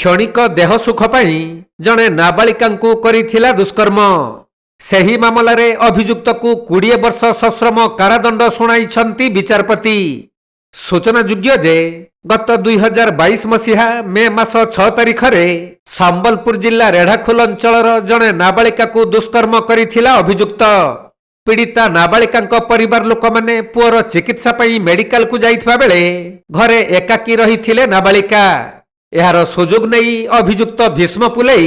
क्षणिक देह सुख पाई जड़े नाबालिकांकु करिथिला दुष्कर्म। सही मामलारे अभियुक्त को 20 वर्ष सश्रम कारादंड शुणाइछंती विचारपति। सूचनायोग्य जे गत 2022 मसीहा मे मास 6 तारिख रे संबलपुर जिला रेढ़ाखोल अंचलर जड़े नाबालिका को दुष्कर्म करिथिला अभियुक्त। पीड़िता नाबालिका परिवार लोक माने पुअर चिकित्सा पई मेडिकल को जाइथिबा बेले घरे एकाकी रहिथिले नाबालिका। यार सुजोग नहीं अभियुक्त भीष्म पुलई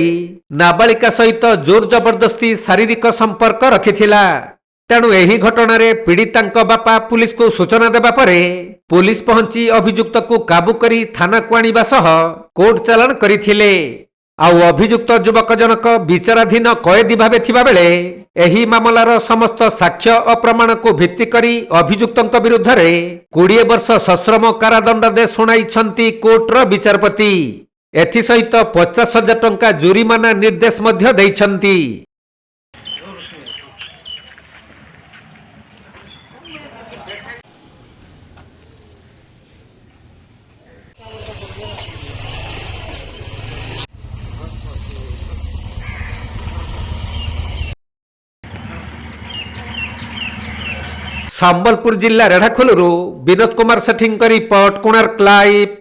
नाबालिका सहित जोर जबरदस्ती शारीरिक संपर्क रखिथिला। तेणु एही घटना रे पीड़ितांक बापा पुलिस को सूचना देबा परे पुलिस पहुंची अभियुक्त को काबू करी थाना को आनिबा सह कोर्ट चालान करिथिले। आउ अभियुक्त युवक जनक विचाराधीन कैदी भावे थिबा बेले एही मामलार समस्त साक्ष्य और प्रमाण को भित्ति करी अभियुक्तଙ୍କ विरुद्ध रे 20 वर्ष सश्रम कारादंड दे शुणाइछंती कोर्टर विचारपति। एथि सहित 50,000 टंका जुरिमाना निर्देश मध्य दैछंती। संबलपुर जिला रेढ़ाखोलू विनोद कुमार सेठी रिपोर्ट कोणार्क लाइव।